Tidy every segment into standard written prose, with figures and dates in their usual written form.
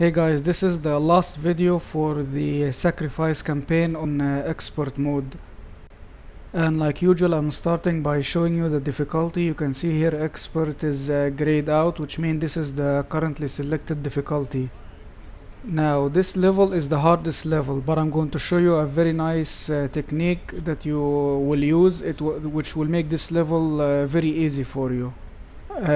Hey guys, this is the last video for the sacrifice campaign on expert mode. And like usual, I'm starting by showing you the difficulty. You can see here expert is grayed out, which means this is the currently selected difficulty. Now this level is the hardest level, but I'm going to show you a very nice technique that you will use which will make this level very easy for you.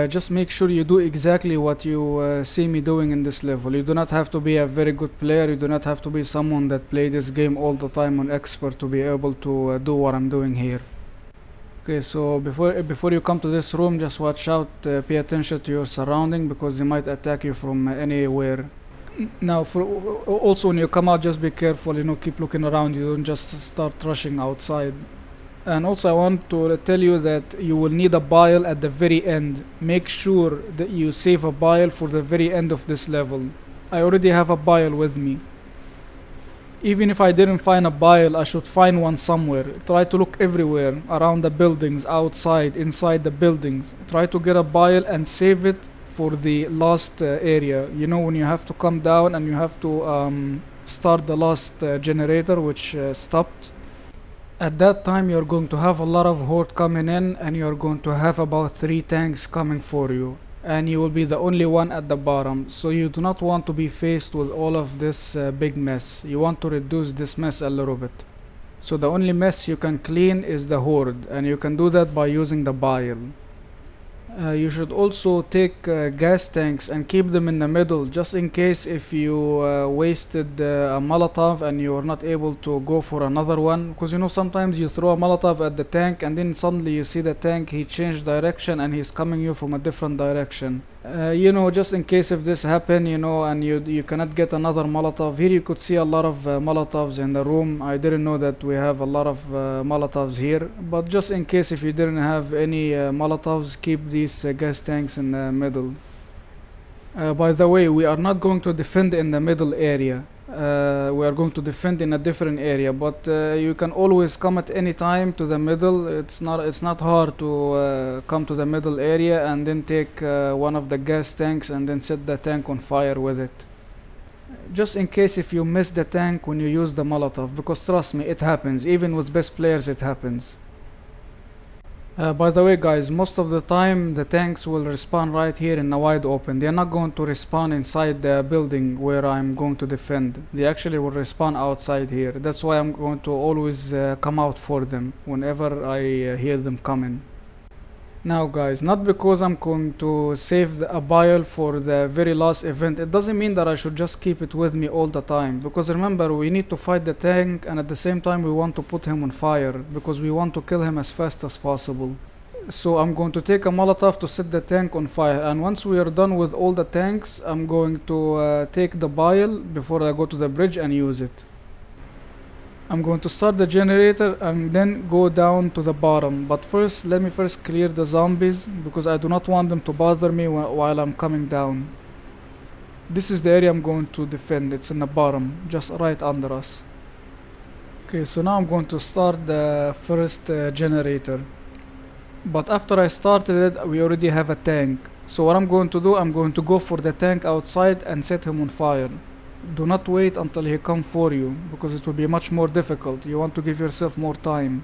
Just make sure you do exactly what you see me doing in this level. You do not have to be a very good player. You do not have to be someone that play this game all the time on expert to be able to do what I'm doing here. Okay, so before you come to this room, just watch out, pay attention to your surrounding because they might attack you from anywhere. Now, also when you come out, just be careful. Keep looking around. You don't just start rushing outside. And also I want to tell you that you will need a bile at the very end. Make sure that you save a bile for the very end of this level. I already have a bile with me. Even if I didn't find a bile, I should find one somewhere. Try to look everywhere, around the buildings, outside, inside the buildings. Try to get a bile and save it for the last area. When you have to come down and you have to start the last generator which stopped. At that time you're going to have a lot of horde coming in, and you're going to have about 3 tanks coming for you, and you will be the only one at the bottom. So you do not want to be faced with all of this big mess. You want to reduce this mess a little bit. So the only mess you can clean is the horde, and you can do that by using the bile. You should also take gas tanks and keep them in the middle, just in case if you wasted a Molotov and you are not able to go for another one. Because sometimes you throw a Molotov at the tank and then suddenly you see the tank, he changed direction and he's coming you from a different direction. Just in case if this happen, and you cannot get another Molotov. Here you could see a lot of Molotovs in the room. I didn't know that we have a lot of Molotovs here, but just in case if you didn't have any Molotovs, keep these gas tanks in the middle. By the way, we are not going to defend in the middle area. We are going to defend in a different area, but you can always come at any time to the middle. It's not hard to come to the middle area and then take one of the gas tanks and then set the tank on fire with it. Just in case if you miss the tank when you use the Molotov, because trust me, it happens. Even with best players it happens. By the way guys, most of the time the tanks will respawn right here in the wide open. They are not going to respawn inside the building where I'm going to defend. They actually will respawn outside here. That's why I'm going to always come out for them whenever I hear them coming. Now guys, not because I'm going to save a bile for the very last event, it doesn't mean that I should just keep it with me all the time. Because remember, we need to fight the tank, and at the same time we want to put him on fire, because we want to kill him as fast as possible. So I'm going to take a Molotov to set the tank on fire, and once we are done with all the tanks, I'm going to take the bile before I go to the bridge and use it. I'm going to start the generator and then go down to the bottom, but first let me clear the zombies because I do not want them to bother me while I'm coming down. This is the area I'm going to defend. It's in the bottom, just right under us. Okay, so now I'm going to start the first generator, but after I started it we already have a tank. So what I'm going to do, I'm going to go for the tank outside and set him on fire. Do not wait until he come for you, because it will be much more difficult. You want to give yourself more time.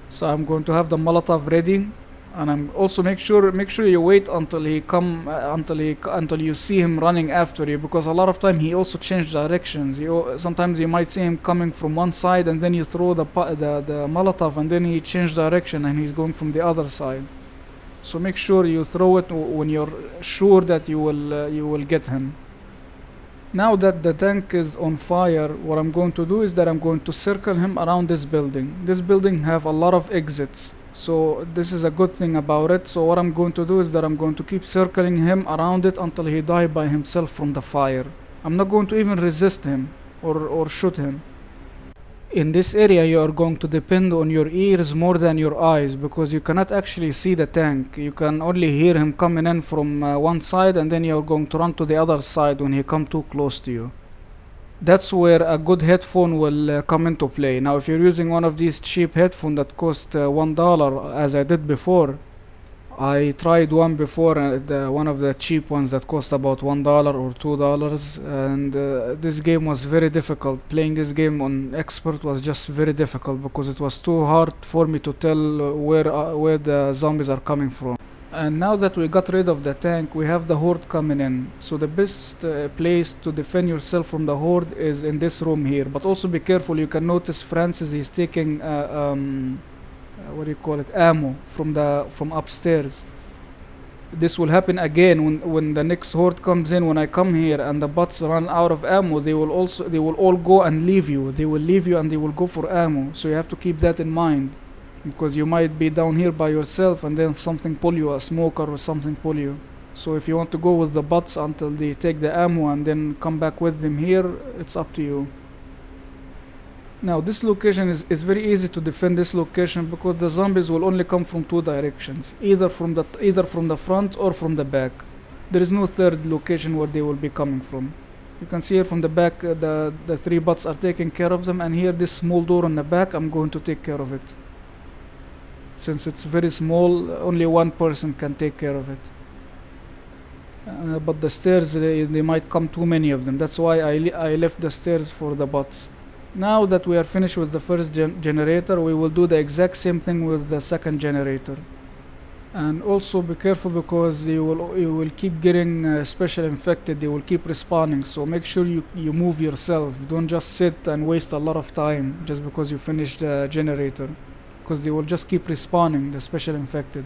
So I'm going to have the Molotov ready, and I'm also make sure you wait until he come until you see him running after you, because a lot of time he also change directions. Sometimes you might see him coming from one side and then you throw the Molotov and then he change direction and he's going from the other side. So make sure you throw it when you're sure that you will get him. Now that the tank is on fire, what I'm going to do is that I'm going to circle him around this building. This building have a lot of exits, so this is a good thing about it. So what I'm going to do is that I'm going to keep circling him around it until he die by himself from the fire. I'm not going to even resist him or shoot him. In this area you are going to depend on your ears more than your eyes, because you cannot actually see the tank. You can only hear him coming in from one side, and then you're going to run to the other side when he come too close to you. That's where a good headphone will come into play. Now if you're using one of these cheap headphones that cost $1, as I did before, I tried one before, one of the cheap ones that cost about $1 or $2, and this game was very difficult. Playing this game on expert was just very difficult because it was too hard for me to tell where the zombies are coming from. And now that we got rid of the tank, we have the horde coming in. So the best place to defend yourself from the horde is in this room here. But also be careful. You can notice Francis, he's taking what do you call it, ammo from upstairs. This will happen again when the next horde comes in. When I come here and the bots run out of ammo, they will all go and leave you. They will leave you and they will go for ammo. So you have to keep that in mind, because you might be down here by yourself and then something pull you, a smoker or something pull you. So if you want to go with the bots until they take the ammo and then come back with them here, it's up to you. Now this location is very easy to defend this location, because the zombies will only come from two directions, either from the front or from the back. There is no third location where they will be coming from. You can see here from the back, the three bots are taking care of them, and here this small door on the back, I'm going to take care of it. Since it's very small, only one person can take care of it. But the stairs, they might come too many of them. That's why I left the stairs for the bots. Now that we are finished with the first generator, we will do the exact same thing with the second generator. And also be careful, because you will keep getting special infected. They will keep respawning, so make sure you move yourself. Don't just sit and waste a lot of time just because you finished the generator, because they will just keep respawning, the special infected.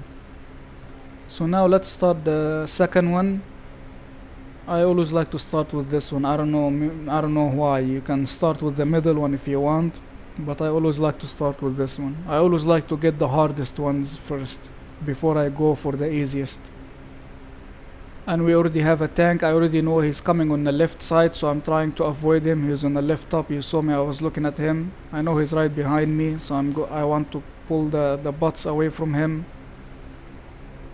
So now let's start the second one. I always like to start with this one. I don't know why. You can start with the middle one if you want, but I always like to start with this one. I always like to get the hardest ones first before I go for the easiest. And we already have a tank. I already know he's coming on the left side, so I'm trying to avoid him. He's on the left top. You saw me, I was looking at him. I know he's right behind me, so I want to pull the bots away from him.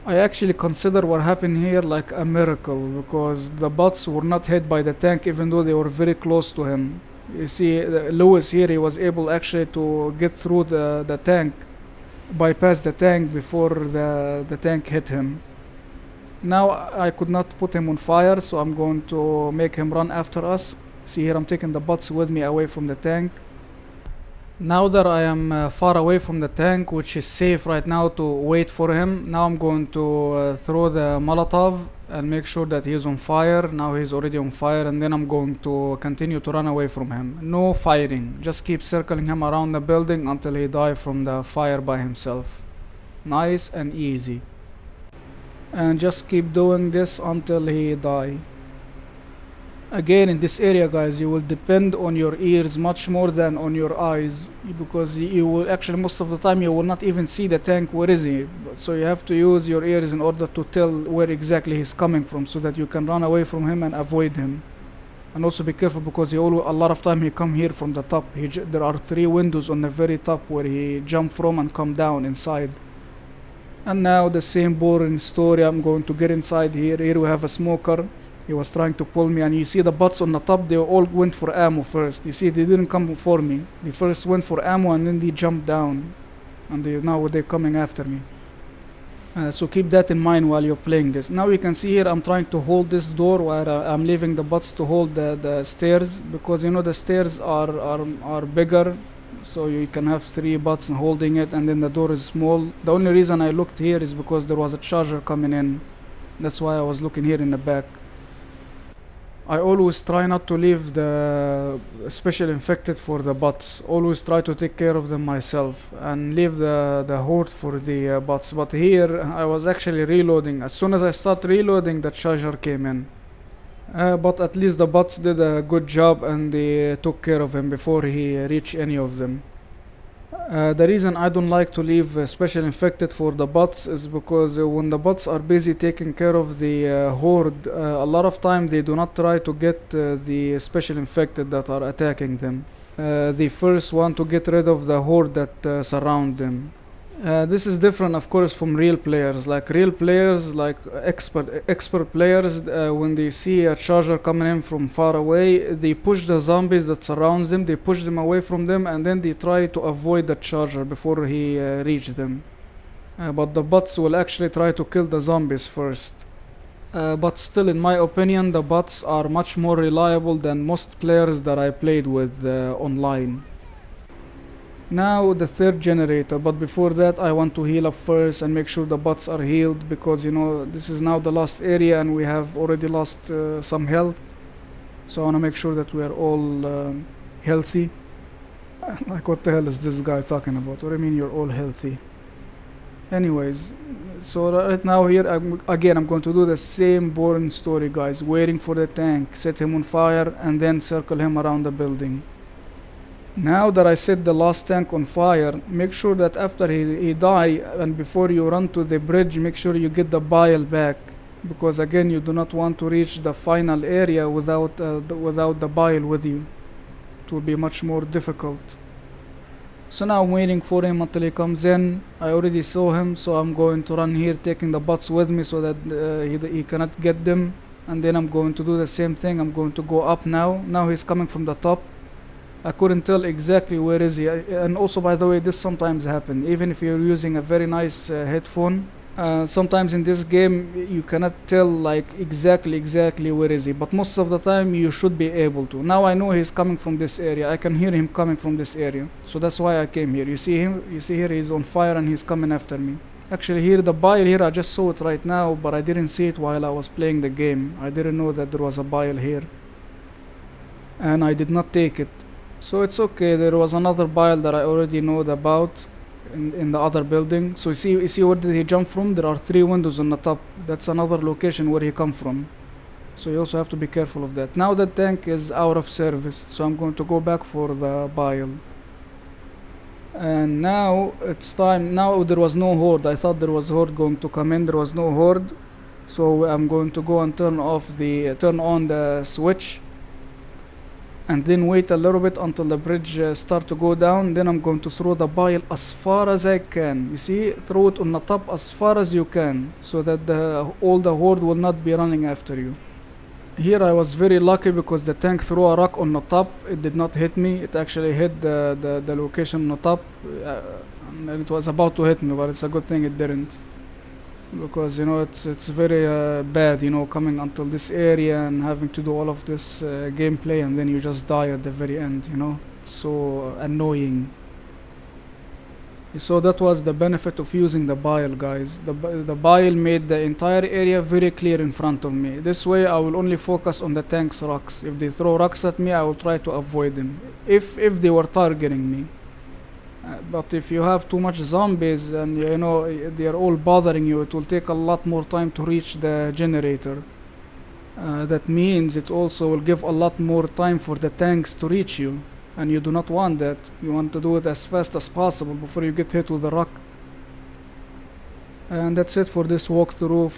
I actually consider what happened here like a miracle, because the bots were not hit by the tank even though they were very close to him. You see, Lewis here, he was able actually to get through the tank, bypass the tank before the tank hit him. Now I could not put him on fire, so I'm going to make him run after us. See here, I'm taking the bots with me away from the tank. Now that I am far away from the tank, which is safe right now to wait for him, now I'm going to throw the Molotov and make sure that he is on fire. Now he's already on fire, and then I'm going to continue to run away from him. No fighting, just keep circling him around the building until he dies from the fire by himself. Nice and easy. And just keep doing this until he dies. Again, in this area, guys, you will depend on your ears much more than on your eyes, because you will actually, most of the time, you will not even see the tank. Where is he? So you have to use your ears in order to tell where exactly he's coming from, so that you can run away from him and avoid him. And also be careful, because a lot of time he come here from the top. There are 3 windows on the very top where he jump from and come down inside. And now the same boring story. I'm going to get inside here. Here we have a smoker. He was trying to pull me, and you see the bots on the top, they all went for ammo first. You see, they didn't come for me. They first went for ammo and then they jumped down, and now they're coming after me. So keep that in mind while you're playing this. Now you can see here, I'm trying to hold this door while I'm leaving the bots to hold the stairs, because you know the stairs are bigger, so you can have 3 bots holding it, and then the door is small. The only reason I looked here is because there was a charger coming in. That's why I was looking here in the back. I always try not to leave the special infected for the bots. Always try to take care of them myself and leave the horde for the bots. But here I was actually reloading. As soon as I start reloading, the charger came in. But at least the bots did a good job, and they took care of him before he reached any of them. The reason I don't like to leave special infected for the bots is because when the bots are busy taking care of the horde, a lot of time they do not try to get the special infected that are attacking them. They first want to get rid of the horde that surround them. This is different, of course, from real players. Like real players, like expert players, when they see a charger coming in from far away, they push the zombies that surrounds them, they push them away from them, and then they try to avoid the charger before he reaches them. but the bots will actually try to kill the zombies first. But still, in my opinion, the bots are much more reliable than most players that I played with online. Now the third generator, but before that I want to heal up first and make sure the bots are healed, because you know this is now the last area and we have already lost some health. So I want to make sure that we are all healthy. Like, what the hell is this guy talking about? What do you mean you're all healthy? Anyways, so right now here I'm going to do the same boring story, guys. Waiting for the tank, set him on fire, and then circle him around the building. Now that I set the last tank on fire, make sure that after he die and before you run to the bridge, make sure you get the bile back, because again you do not want to reach the final area without the bile with you. It will be much more difficult. So now I'm waiting for him until he comes in. I already saw him, so I'm going to run here taking the bots with me so that he cannot get them. And then I'm going to do the same thing. I'm going to go up now. Now he's coming from the top. I couldn't tell exactly where is he. And also, by the way, this sometimes happens. Even if you're using a very nice headphone, sometimes in this game you cannot tell like exactly where is he. But most of the time you should be able to. Now I know he's coming from this area. I can hear him coming from this area. So that's why I came here. You see him? You see here he's on fire and he's coming after me. Actually here the bile here, I just saw it right now, but I didn't see it while I was playing the game. I didn't know that there was a bile here. And I did not take it. So it's okay, there was another bile that I already know about in the other building. So you see where did he jump from? There are 3 windows on the top. That's another location where he come from. So you also have to be careful of that. Now the tank is out of service, so I'm going to go back for the bile. And now it's time. Now there was no horde. I thought there was horde going to come in. There was no horde. So I'm going to go and turn on the switch. And then wait a little bit until the bridge start to go down. Then I'm going to throw the bile as far as I can. You see, throw it on the top as far as you can, so that all the horde will not be running after you. Here I was very lucky because the tank threw a rock on the top. It did not hit me. It actually hit the location on the top. And it was about to hit me, but it's a good thing it didn't. Because you know it's very bad, you know, coming until this area and having to do all of this gameplay and then you just die at the very end, you know. It's so annoying. So that was the benefit of using the bile, guys. The bile made the entire area very clear in front of me. This way I will only focus on the tank's rocks. If they throw rocks at me, I will try to avoid them, if they were targeting me. But if you have too much zombies and you know they are all bothering you, it will take a lot more time to reach the generator. That means it also will give a lot more time for the tanks to reach you, and you do not want that. You want to do it as fast as possible before you get hit with a rock. And that's it for this walkthrough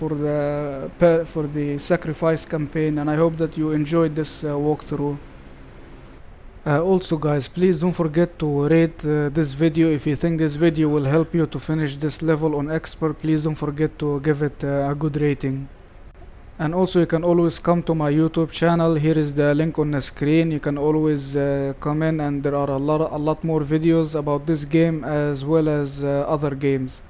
for the sacrifice campaign, and I hope that you enjoyed this walkthrough. Also guys, please don't forget to rate this video. If you think this video will help you to finish this level on expert, please don't forget to give it a good rating. And also you can always come to my YouTube channel. Here is the link on the screen. You can always come in, and there are a lot more videos about this game as well as other games.